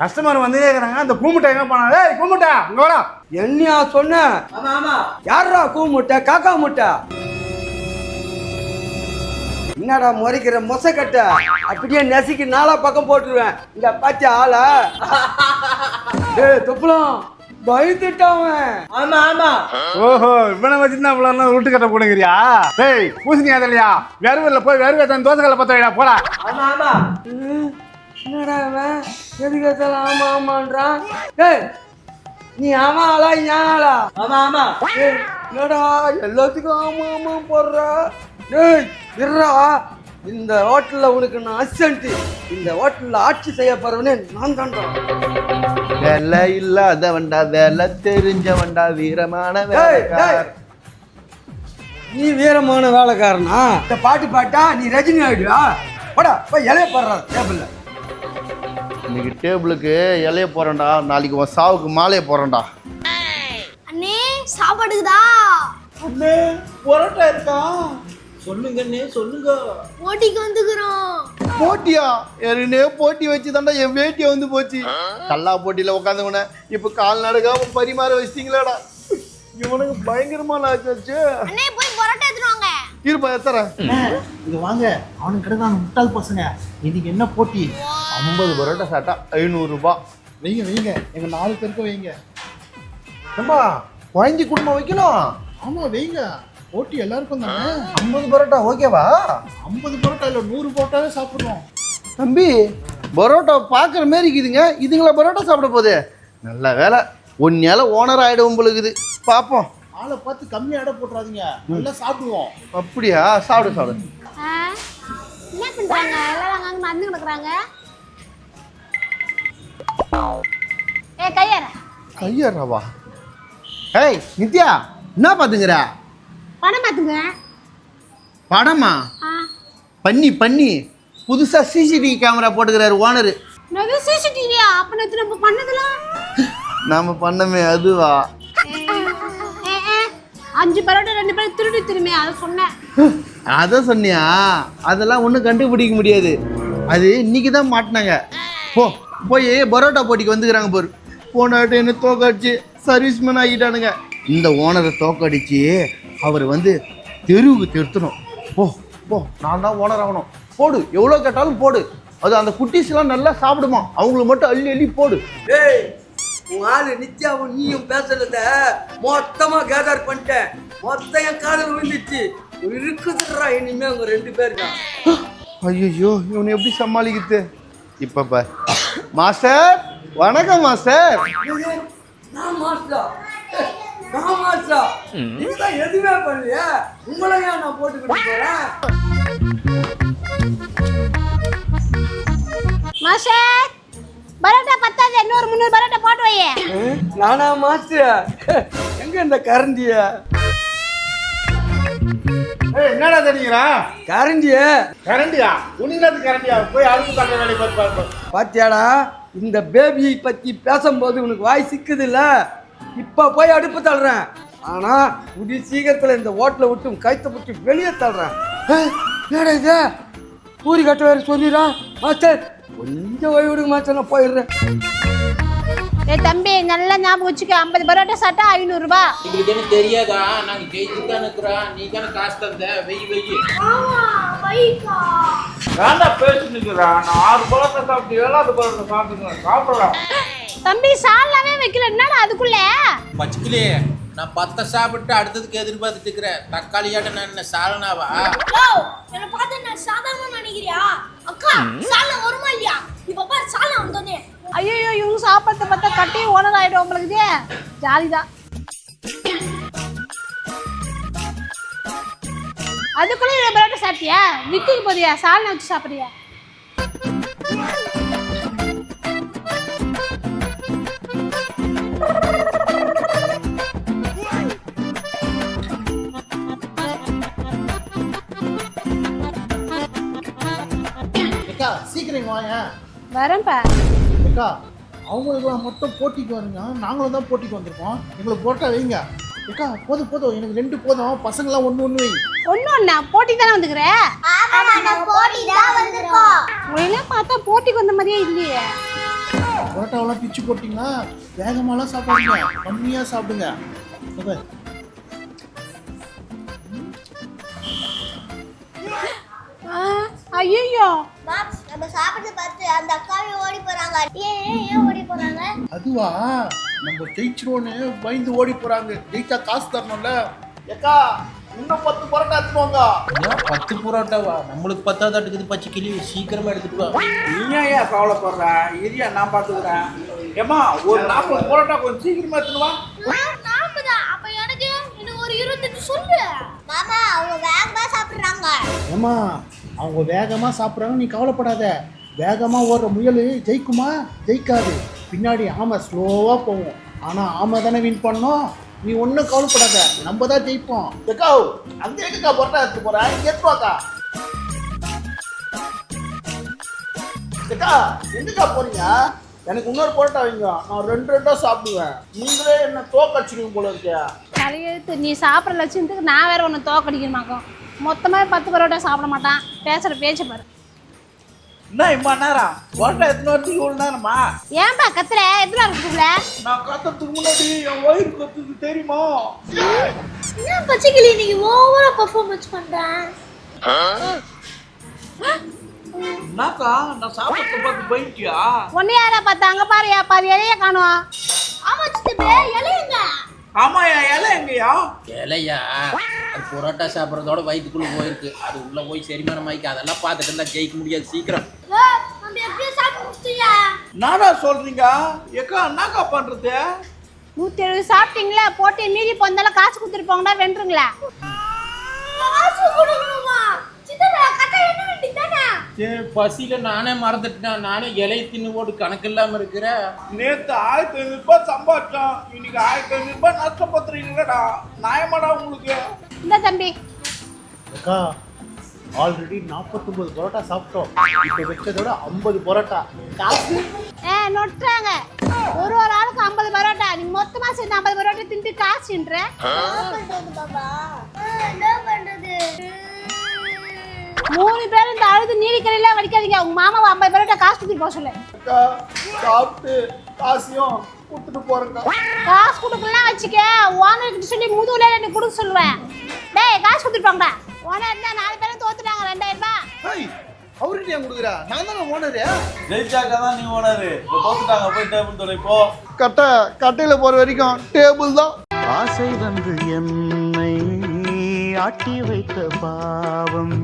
Customer வந்து கேக்குறாங்க அந்த கூமுட்டை எங்க போனா? ஏய் கூமுட்டை இங்க வாடா. என்னையா சொன்ன? ஆமா ஆமா. யாரா கூமுட்டை காக்கா முட்டை? என்னடா முறைக்கிற மொசக்கட்டை அப்படியே நெசிக்கு நாலா பக்கம் போட்டுருவேன். இந்த பாத்தியா ஆளா? ஏய் துப்புலாம் பயந்துட்டாவன். ஆமா ஆமா. ஓஹோ இவனை வச்சுதான் இவ்வளவு ரூட்டு கட்ட போடுங்கிறியா? டேய் பூசணி அதலையா வெறுவில்ல போய் வெறுவை தன் தோசைகளை பத்த வைடா போடா. ஆமா ஆமா. என்னடா அவன் எதுக்கு ஆமா ஆமான்றான்? ஏய் நீ ஆமா ஆளா ஏன் ஆளா? ஆமா ஆமா. ஏய் என்னடா எல்லாத்துக்கும் ஆமா ஆமா போடுற? ஏய் இருடா, இந்த ஹோட்டல்ல உனக்கு நான் அசிஸ்டன்ட். இந்த ஹோட்டல்ல ஆட்சி செய்ய போறவனே நான் தான்டா. வேலை இல்லாதவன்டா வேலை தெரிஞ்சவன்டா வீரமான ஏய், ஏய், வேலைக்காரன். நீ வீரமான வேலைக்காரனா? இந்த பாட்டு பாட்டா நீ ரஜினி ஆயிடுவா? போடா போய் இலைய போடுறா டேபிள்ல. இன்னைக்கு டேபிளுக்கு இலைய போறேன்டா, நாளைக்கு உன் சாவுக்கு மாலையை போறேன்டா. அண்ணே சாப்பாடுக்குதா? அண்ணே பரோட்டா இருக்கா? சொல்லுங்க அண்ணே சொல்லுங்க. ஓட்டிக்கு வந்துக்கிறோம். போட்டியா? ஏற்கனவே போட்டி வச்சு தாண்டா என் வேட்டியை வந்து போச்சு. கல்லா போட்டியில உட்காந்துவன இப்ப கால் நடக்காம பரிமாற வச்சிட்டீங்களாடா. இவனுக்கு பயங்கரமான ஆச்சு. அண்ணே போய் பரோட்டா எடுத்துட்டு வாங்க. இருப்பா எத்தரேன். இது வாங்க, அவனுக்கு கிடக்கான முட்டாள் பசங்க. இன்னைக்கு என்ன போட்டி? 50 பரோட்டா சாப்பிட்டா 500 ரூபாய். வைங்க வைங்க, எங்க 4 பேருக்கு வைங்க. ஏம்பா குழந்தை குடும்பம் வைக்கணும். ஆமா வைங்க, போட்டி எல்லாருக்கும் தானே. 50 பரோட்டா ஓகேவா? 50 பரோட்டா இல்லை 100 பரோட்டாவே சாப்பிடுறோம். தம்பி பரோட்டா பார்க்குற மாரி இருக்குதுங்க, இதுங்களா பரோட்டா சாப்பிட போகுது? நல்ல வேலை ஒன்னால ஓனர் ஆகிடும் பொழுது. பார்ப்போம். ஆளை பார்த்து கம்மியாக எடை போட்டுறாதீங்க, நல்லா சாப்பிடுவோம். அப்படியா? சாப்பிடு சாப்பிடு. என்ன பண்றாங்க? எல்லாரும் அங்க நடந்து கிடக்குறாங்க. ஏ கையார கையறாவா? ஏய் நித்யா என்ன பார்த்துங்கிற? பணம் பாத்துங்க. படமா? பண்ணி பண்ணி புதுசா சிசிடிவி கேமரா போட்டுக்கிறாரு ஓனரு. நான் சிசிடிவியா? அப்ப நேத்து நம்ம பண்ணதெல்லாம் நாம பண்ணமே அதுவா? 5 பரோட்டா 2 பேர் திருடி திரும்பி அதை சொன்னேன். அதை சொன்னியா? அதெல்லாம் ஒன்றும் கண்டுபிடிக்க முடியாது. அது இன்னைக்கு தான் மாட்டினாங்க. போய் பரோட்டா போட்டிக்கு வந்துக்கிறாங்க பாரு. போனாட்டு என்ன தோக்கடிச்சு சர்வீஸ்மேன் ஆகிட்டானுங்க. இந்த ஓனரை தோக்கடிச்சு அவர் வந்து தெருவுக்கு திருத்தணும். போ போ, நான் தான் ஓனர் ஆகணும். போடு, எவ்வளோ கேட்டாலும் போடு. அது அந்த குட்டீஸ்லாம் நல்லா சாப்பிடுமா, அவங்களுக்கு மட்டும் அள்ளி அள்ளி போடு. ஏய் உன் ஆளு நித்யாவும் நீயும் பேசுறத மொத்தமா கேதர் பண்ணிட்டேன். மொத்தம் என் காதல் விழுந்துச்சு. இருக்குதுடா இனிமே அவங்க 2 பேருக்கா. ஐயோ இவனை எப்படி சமாளிக்கிறது? இப்போ பார் மாஸ்டர். வணக்கம் மாஸ்டர். நான் மாஸ்டரா? நான் மாஸ்டரா? நீதான் எதுவுமே பண்ணலையா? உங்களையா நான் போட்டுக்கிட்டு போறேன். மாஸ்டர் பரோட்டா பத்தாது, இன்னொரு 300 பரோட்டா போட்டு வையே. நானா மாஸ்டர்? எங்க இந்த கரண்டிய? ஏய் என்னடா தெரியுறா? கரண்டிய கரண்டியா? உனினது கரண்டியா? போய் அடுப்பு தள்ள வேலை பார்த்து. பாத்தியாடா, இந்த பேபியை பத்தி பேசும்போது உனக்கு வாய் சிக்குது இல்ல? இப்ப போய் அடுப்பு தள்ளுறேன். ஆனா உடி சீக்கிரத்துல இந்த ஹோட்டலை விட்டு கைத்த விட்டு வெளியே தள்ளுறேன். ஏடா இது பூரி கட்ட வேற சொல்லிடா. மாஸ்டர் கொஞ்சம் ஓய்வு விடுங்க மாஸ்டர், நான் போயிடுறேன். ஏய் தம்பி நல்லா ஞாபகம் வச்சுக்க, 50 பரோட்டா சாப்பிட்டா 500 ரூபாய். உங்களுக்கு என்ன தெரியாதா? நாங்க ஜெயிச்சு தான் இருக்கிறோம். நீ தானே காசு தந்த. வெய் ஆமா பைக்கா. வேண்டா பேசினுக்குறா. நான் 6 பழத்தை சாப்பிட்டு 7வது பழத்தை சாப்பிட்டுக்கிறேன். சாப்பிடலாம். தம்பி சால்லாவே வைக்கல, என்னடா அதுக்குள்ள? மச்சிக்கலே, நான் 10 சாப்பிட்டு அடுத்ததுக்கு எதிர்பார்த்துட்டு இருக்கிறேன். தக்காளியாட்ட நான் என்ன சாலனாவா? என்ன பார்த்து நான் சாதாரணமா நினைக்கிறியா? அக்கா சால்னா வருமா இல்லையா? இப்ப பாரு சால்னா வந்தோனே. ஐயோ இவங்க சாப்பிட்ட பார்த்தா கட்டி ஓனர் ஆயிடும் உங்களுக்கு. ஜாலிதான். அதுக்குள்ள இந்த பரோட்டா சாப்பிட்டியா? விக்கிக்கு போறியா? சால்னா வச்சு சாப்பிடுறியா? அக்கா சீக்கிரம் வாங்க. வரேன்ப்பா. அக்கா அவங்களுக்குலாம் மட்டும் போட்டிக்கு வருங்க, நாங்களும் தான் போட்டிக்கு வந்திருக்கோம். எங்களுக்கு போட்டா வைங்க. ஏக்கா போதும் போதும் எனக்கு 2 போதும் பசங்களாம் ஒன்று வை. ஒண்ணு போட்டி தானே வந்துக்கிற போட்டி தான் வந்திருக்கோம். உங்களெல்லாம் பார்த்தா போட்டிக்கு வந்த மாதிரியே இல்லையே. பரோட்டாவெல்லாம் பிச்சு போட்டிங்கன்னா வேகமாலாம் சாப்பிடுங்க, கம்மியாக சாப்பிடுங்க. ஓகே. ஐயோ மாப்ஸ், நம்ம சாப்பிட்டு பார்த்து அந்த அக்காவே ஓடி போறாங்க. ஏன் ஓடி போறாங்க? அதுவா நம்ம ஜெயிச்சிருவோன்னு பயந்து ஓடி போறாங்க. ஜெயிச்சா காசு தரணும்ல. ஏக்கா இன்னும் 10 பரோட்டா எடுத்துவாங்க. 10 புரோட்டாவா? நம்மளுக்கு 10 இருக்குது பச்சை கிளி. சீக்கிரமா எடுத்துட்டு வா. நீ ஏன் கவலைப்படுற? இரியா நான் பார்த்துக்கிறேன். ஏமா ஒரு 40 பரோட்டா கொஞ்சம் சீக்கிரமா எடுத்துன்னு வா. 40. அப்ப எனக்கு இன்னும் ஒரு 28 சொல்லு. மாமா, அவங்க வேகமா சாப்பிடுறாங்க. ஏமா அவங்க வேகமாக சாப்பிட்றாங்க, நீ கவலைப்படாத. வேகமாக ஓடுற முயல் ஜெயிக்குமா? ஜெயிக்காது. பின்னாடி ஆமை ஸ்லோவாக போகும். ஆனால் ஆமை தானே வின் பண்ணோம். நீ ஒன்றும் கவலைப்படாத, நம்ம தான் ஜெயிப்போம். ஏக்கா அங்கே எங்கக்கா பரோட்டா எடுத்து போகிறேன், இங்கே எடுத்துவாக்கா. ஏக்கா எங்கக்கா போறீங்க? எனக்கு இன்னொரு பரோட்டா வைங்க, நான் 2 சாப்பிடுவேன். நீங்களே என்ன தோக்கடிச்சிருவீங்க போல இருக்கியா? தலையெழுத்து, நீ சாப்பிட்ற லட்சத்துக்கு நான் வேற ஒன்று தோக்கடிக்கணுமாக்கும். மொத்தமாக 10 பரோட்டா சாப்பிட மாட்டான். பேசுகிற பேச்சு பாரு. என்ன இம்மா நேரம் பரோட்டா எடுத்துன்னு வரதுக்கு இவ்வளோ நேரமா? ஏன்பா கத்துற? எதுல இருக்குல்ல? நான் கத்துறதுக்கு முன்னாடி என் வயிறு கத்துது தெரியுமா? என்ன பச்சைக்கிளி நீங்க ஓவரா பெர்ஃபார்மன்ஸ் பண்றேன். என்னக்கா நான் சாப்பிட்டு பார்த்து போயிட்டியா? ஒன்னு யாரா பார்த்தா? அங்கே பாரு பாரு, இலைய காணும். ஆமா சித்தப்பே, இலையுங்க. ஆமா என் இலை எங்கயா? இலையா? அது புரோட்டா சாப்பிட்றதோட வயிற்றுக்குள்ள போயிருக்கு. அது உள்ள போய் செரிமானம் ஆயிக்கு. அதெல்லாம் பார்த்துட்டு இருந்தா ஜெயிக்க முடியாது. சீக்கிரம் நம்ம எப்படியே சாப்பிட்டு முடிச்சிட்டியா? என்னடா சொல்றீங்க? ஏக்கா என்னக்கா பண்றது? 170 சாப்பிட்டீங்களா? போட்டு மீறி போந்தாலும் காசு கொடுத்துட்டு போங்கடா, வென்றுங்களா? காசு கொடுக்கணுமா? சித்தப்பே கட்டை என்ன வேண்டிதானே? பசியில நானே மறந்துட்டேன். நானே இலை தின்னு போட்டு கணக்கு இல்லாம இருக்கிறேன். நேத்து 1500 ரூபாய் சம்பாதிச்சோம், இன்னைக்கு 1500 ரூபாய் நஷ்டப்படுறீங்களடா. நியாயமாடா உங்களுக்கு? இந்த தம்பி அக்கா ஆல்ரெடி 49 பரோட்டா சாப்பிட்டோம். இப்போ வச்சதோட 50 பரோட்டா. காசு நொட்டுறாங்க. ஒரு ஆளுக்கு 50 பரோட்டா. நீ மொத்தமா சேர்ந்து 50 பரோட்டா தின்ட்டு காசுன்ற. என்ன பண்றது பாபா? என்ன பண்றது? 3 பேரும் இந்த அழுது நீலிக்கரையில வடிக்காதீங்க. உங்க மாமாவை 50 பரோட்டா காசு கொடுத்துட்டு போக சொல்லு. அக்கா சாப்பிட்டு காசையும் கொடுத்துட்டு போறேங்க. காசு கொடுக்கலாம் வச்சுக்க. ஓனர்கிட்ட சொல்லி முதுகுல எனக்கு கொடுக்க சொல்லுவேன். டேய் காசு கொடுத்துட்டு போங்கடா. ஓனர் இருந்தா 4 பேரும் தோத்துட்டாங்க 2000 ரூபாய். ஹேய் அவருக்கு ஏன் கொடுக்குறா? நான் தானே ஓனரு. ஜெயிச்சாக்கா தான் நீ ஓனரு. இப்போ தோத்துட்டாங்க, போய் டேபிள் தொலை போ. கட்டையில் போகிற வரைக்கும் டேபிள் தான். ஆசை வந்து என்னை ஆட்டி வைத்த பாவம்